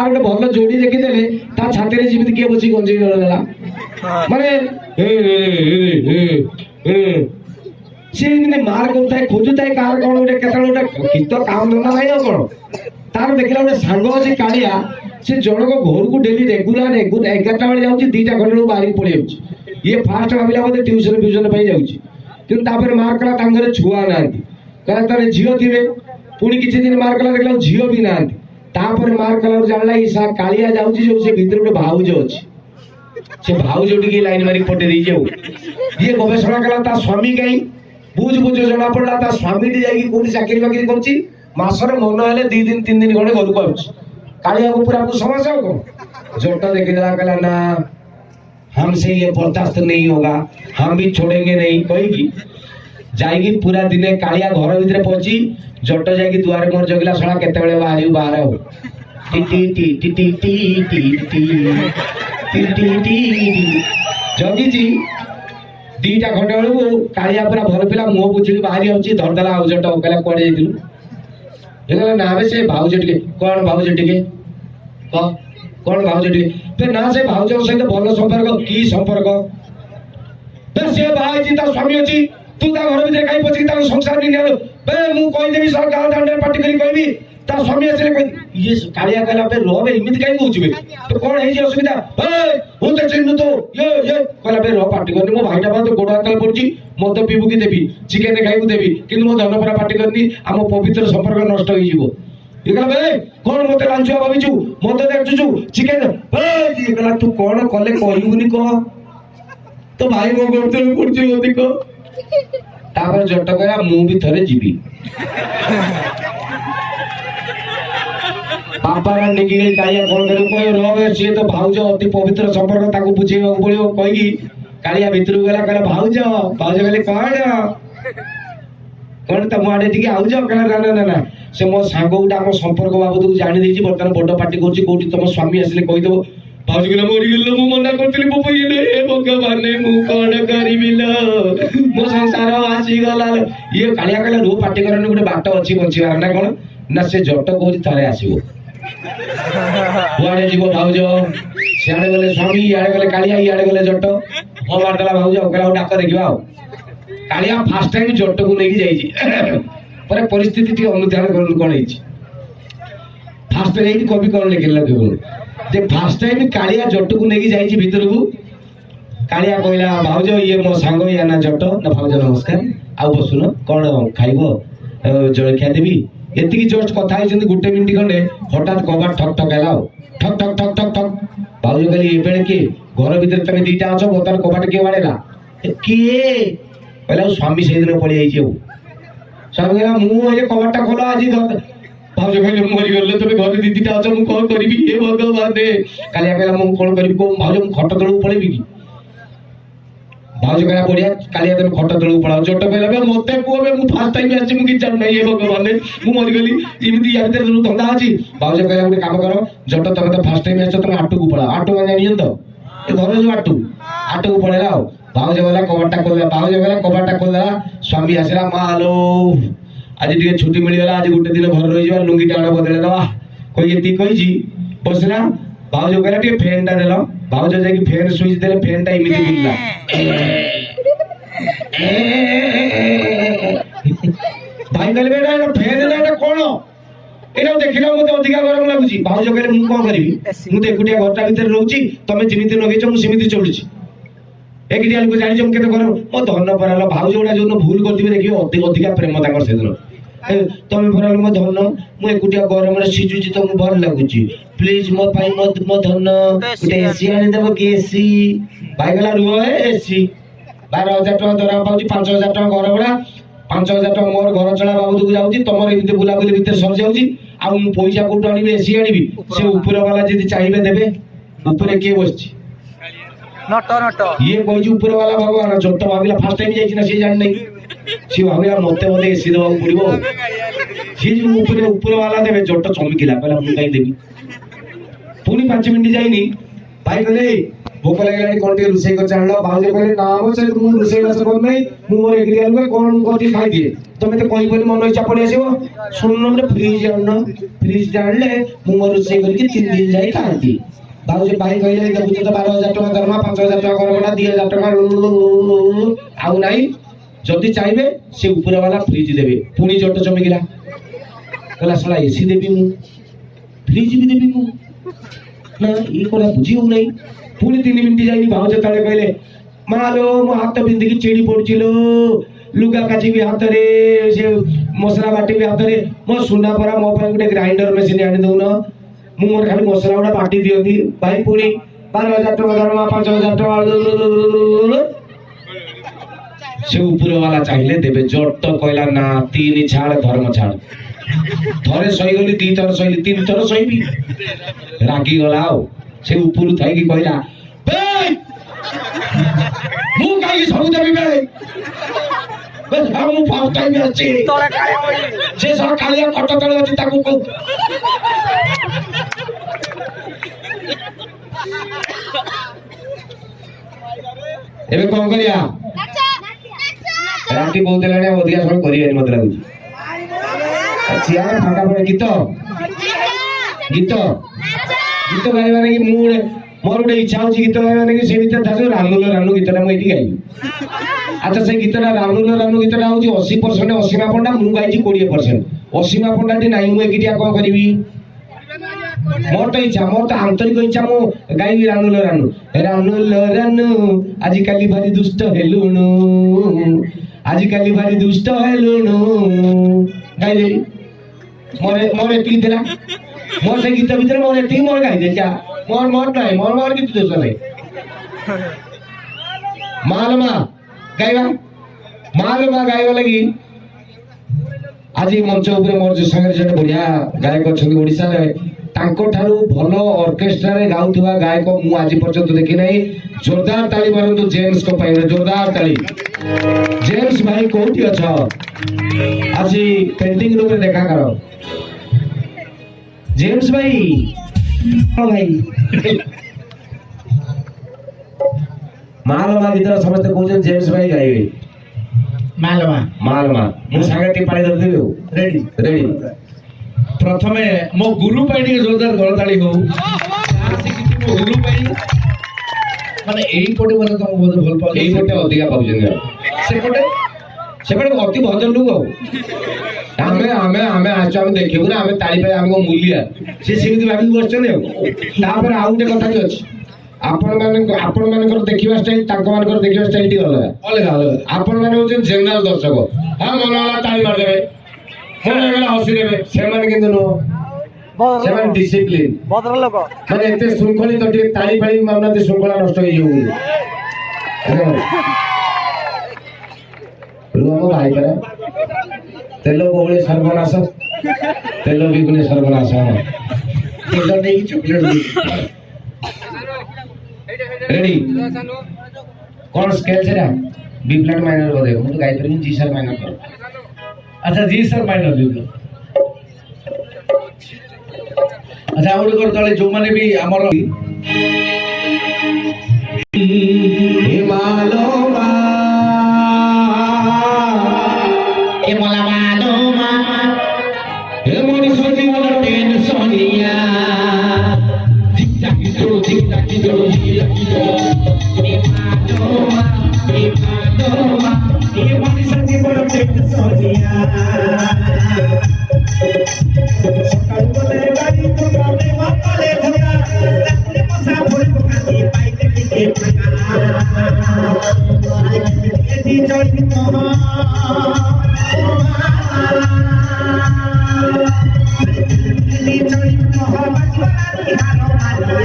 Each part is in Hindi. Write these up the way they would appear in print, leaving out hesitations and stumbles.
तार गोटे भल जोड़ी देखीदे ता छाती में जमी किए बस गंजेई गला माने सी मार कर खोजुए कार कौन गोटे केत गीत काम धंदा ना कौन तार देखला गोटे सांग अच्छे कालिया से जनक घर को डेली रेगुलर 11टा बेले जाऊँगी 2टा घंटे बाहर पड़े जाऊँ ये फास्ट भाविला बोधे ट्यूशन फ्यूशन जाऊँगी मार कला छुआ ना कहला तार झील थे पुणी किसी दिन मार कला देखला झील भी ना मार कला जानला सा कालिया जाऊँगी जो से भीतर गोटे भाउज अच्छी से भाउज टी लाइन मारी पटे दी जाऊ ये गवेषणा कला स्वामी कहीं बुझ बुझ जना पड़ा ता स्वामी जाकि चाकरी बाकरी कर मासर मन हेले 2 दिन 3 दिन खंडे घर को कालिया को पूरा समझ कौन जोट देखीदेला कहला ना हमसे ये बर्दाश्त नहीं होगा हम भी छोड़ेंगे नहीं कही जाइए पूरा दिने कालिया घर भीतर पहुंची जोट जाकि दुआरे मोर जगिला सड़ा केते बेले बाहर बाहर हो T T T T T T T T T T जगी जी 2टा घंटे बेलू कालिया पूरा भर पिला मुह बुझी बाहरी आउची धरदेला आउ जोट कहला कुआडे जाइथिलु ये ना से भाउज टिके कौन भाउज टिके कौन भाउज टिके फिर ना से भाउज सहित भल संपर्क की संपर्क फिर से भाई स्वामी अच्छी तू घर भीतर कहीं पचिक संसार नहीं बे मु कहीदेवी सर गाँव दांडे पार्टी करी कहबी ता स्वामी आसे ये कालिया कहला पे रो एमती कहीं कौचबे तो कौन है असुविधा हूँ तो चिन्ह तो ये कहला पे रो पार्टी करनी मो भाईटा तो गोड़ हाथ पड़ी मद पीबू कि देवी चिकेन खाइबू देवी कि मो धन परा पार्टी करनी आम पवित्र संपर्क नष्ट हो कौन मत लांचुआ भाविचु मत देखुचु चिकेन कहला तू कौन कले कहबुनी कह तो भाई मो गोड़ पड़ी अधिक तापर जट कहला मु भी थरे जीवी बापा निकी कालिया कौन कर रे सी तो भाउज अति पवित्र संपर्क ताको बुझेगा पड़ो कही कालिया भितर गला कहला भाउज भाउज कहले कौन तुम आड़े टी आउज कहला ना ना ना से मो सांग गोटे आम संपर्क बाबद जानी देछि बर्तमान बड़ पार्टी करूछि कोठी तुम स्वामी आसिले कहीदेव भाउज कहला मरी गेल मु मना करथिली पो ये हे भगवान मु कोन करिबि लो मो संसार आसी गला ये कालिया कहला रो पार्टी करने गोटे बाट अछि बंचिबार ना कोन ना से जट कहूछि थारे आसीबो कुआड़े जीव भाउज सियाड़े गले स्वामी इे गले कालिया इे गले जट हाँ मारदेला भाउज कहला डाक देखा कालिया फास्ट टाइम जट को लेकिन पर परिस्थिति अनुधान कौन है फास्ट टाइम कवि कौन लिखे फास्ट टाइम कालिया जट को लेकिन भीतर को कालिया कहला भाउज ये मो सांग या ना जट ना भाउज नमस्कार आउ बसुन कौन खाइब जलखिया देवी एति जस्ट कथा गोटे मिनिट खंडे हठात कबाट ठक ठक है ठक ठक ठक ठक ठक भाउज कहली ये किए घर भीतर तुम 2टा अच बर्तमान कबाट किए बाड़ेला किए कहला स्वामी से दिन पड़े जाइए स्वामी कहला मुझे कबाटा खोल आज भाउज कहले मरीगले तुम घर 2टा अच मुझे कौन करी हे भगवान कालिया कहला मुझे कौन करी भाउज मुझे खट तलू पड़ेबी कि भाउज कहला बढ़िया कालिया तुम खट तलू पड़ाओ जट कहला मत कह मु फास्ट टाइम आसी मुझे जान ना ये भगवान मु मरीगली इमती या भीतर धंदा अच्छी भाउज कहला गोटे काम कर जट तुम तो फास्ट टाइम आस तुम आटू को पड़ाओ आटू में जानी तो घर जो आटू को पड़ेगा भाउज कहला कबाटा खोलदेला भाउज कहला कबाटा खोलदेला स्वामी आसला माँ हेलो आज टे छुट्टी मिलगला आज गोटे दिन घर रही लुंगी टाण बदल दवा कही कही बसला भाउज कहला टे फैन टा देल भाउज जाकि फैन स्विच देले फैन टा इमिति बुलला भाई कहले बेटा फैन देला कोन एना देखिला मते अधिका गरम लागुची भाउज कहले मु कोन करबी मु तो एकुटिया घरटा भीतर रहउची तमे जिमिति नगेछ मु सिमिति चलुची एकटिया लोक जानि जम केते गरम मो धन परालो भाउज उडा जो भूल करदिबे देखियो अधिका प्रेम ताकर सेदिन तमे परालो मो धन मु एकुटिया गरम रे सिजुची त मु भल लागुची प्लीज मो पाई मो धन गुटे एसी आनि देबो कि एसी भाई गला रुओ एसी 12000 टका दरा पाउची 5000 टका घर भड़ा 5000 टका मोर घर चला बाबू को जाउची तमर एते बुला बुली भीतर सर जाउची आ मु पैसा कोट आनिबे एसी आनिबी से ऊपर वाला जदी चाहिबे देबे ऊपर के बसची नट नट ये कहि ऊपर वाला भगवान जट भाविला फास्ट टाइम जाइछि ना से जान नहीं सी भाविला मते मते एसी दवा पड़िबो सी जो ऊपर वाला देबे जट चमकिला कहला मु काई देबी पुनी 5 मिनिट जाइनी भाई कहले भोक लागलानी कोन टे रुसई को चाणलो भाउजे कहले ना हो से मु रुसई बास कोन नै मु मोर एग्री आलु कोन कोठी खाइ दिए तमे तो कोइ कोइ मन इच्छा पड़ी आसीबो सुननो रे फ्रिज आनो फ्रिज जानले मु मोर रुसई करके 3 दिन जाई खांती भाउजे भाई कहले देखु तो 12000 टका दरमा 5000 टका करबा 2000 टका आउ नाही जदी चाहिबे से ऊपर वाला फ्रिज देबे पुनी जट चमकीला कहला सला एसी देबी मु फ्रिज भी देबी मु ना ई कोला बुझिउ नै पुनी 3 मिनिट जाई भाउजे तळे कहले मालो मो हाथ बिंदी की चेड़ी पड़चिलो लुगा काची भी हाथ रे से मसला बाटी भी हाथ रे मो सुना परा मो पर गुटे ग्राइंडर मशीन आनी दउन मु मोर खाली मसला उडा बाटी दियंती भाई पुनी 12000 टका दरमा 5000 टका से ऊपर वाला चाहिए देबे जट तो कहला ना 3 छाड़ धर्म छाड़ थरे सही गली 2 थर सही 3 थर सही भी रागी गलाओ से ऊपर थाई की कहला बे मु काई सब देबी बे बस हम पाउताई में अछि तोरा काले होई जे सब कालिया खट तळे अछि ताकू को एबे कोन करिया राती बहुत लाने अधिका समय करिए मत लागुची अच्छा फाटा पड़े गीत गीत गीत गाइबा नै मूड मोर गोटे इच्छा होची गीत गाइबा नै से भीतर थाजो रानू गीतटा मैं एठी गाइबी अच्छा से गीतटा रानू गीतटा होची 80% असीमा पंडा मु गाइची 20% असीमा पंडा टी नाही मु एकिटिया कोन करबी मोर तो इच्छा मोर तो आंतरिक इच्छा मु गाइबी रानू आज काली भारी दुष्ट हेलुनु आजिकाली भारी दुष्ट हेलुनु गाई दे मोर एती देला मोर से गीत भीतर मोर एती मोर गाई दे क्या मोर नाही मोर गीत दोष नाही मालमा गाइबा लगी आज मंच ऊपर मोर जो संगे जने बढ़िया गायक अछंती ओडिसा रे तांको ठारू भलो ऑर्केस्ट्रा रे गाउथवा गायक मु आज पर्यंत देखि नाही जोरदार ताली मारंतु जेम्स को पाइले जोरदार ताली जेम्स भाई कोठी अछ आज पेंटिंग रूम रे देखा करो जेम्स भाई ओ भाई मालमा गीत समस्त कहउछन जेम्स भाई गाइबे मालमा मु सागे टी पानी दर देबे रेडी प्रथमे मो गुरु पाई जोरदार गलताली हो मो गुरु पाई माने एई कोटे माने तुम बहुत भल पाउ एई कोटे अधिका पाउछन से कोटे अति भजन लोग आमे आछो हम देखिबु ना आमे ताली पे हमको मूल्य से सिमिति भाबी बसछन तापर आउटे कथा कि अछि आपण मानकर देखिबा स्टाइल ताको मानकर देखिबा स्टाइल टी अलग आपण माने होछन जनरल दर्शक हां मन वाला ताली मार देबे मन वाला हसी देबे से माने किंतु नो से माने डिसिप्लिन भद्र लोक माने एते शृंखलित टी ताली पाली मानते शृंखला नष्ट होई जाऊ रुम भाई करे तेलो बोले सर्वनाश तेलो बिगुने सर्वनाश तेलो नहीं चॉकलेट रेडी कौन स्केल से ना बी फ्लैट माइनर बोले मुझे गायत्री में जी सर माइनर कर अच्छा जी सर माइनर दे दो अच्छा और कर तले जो माने भी हमर हिमालयमा ए मलामालोमा ए मोरी सोनी मोर टेंशनिया ठीक ठाक जो हिमालयमा ए मोरी सोनी मोर टेंशनिया सकाल बोले गाड़ी तो गाने माले धोका अपने मसा भोल पकाती पाइते के यदि जड़ी तो यदि जड़ी तो बचवानी हारो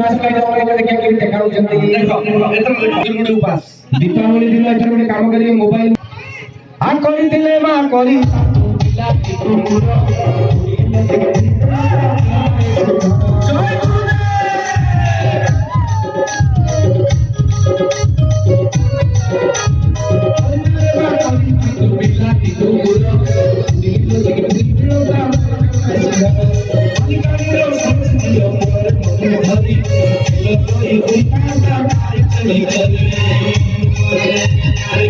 उपास कइले ओने देखा के देखाउ जंती देखो एतर गुरुडे उपास दीपावली दिन एथर गोटे काम करिए मोबाइल आ करी दिले मा करी अरे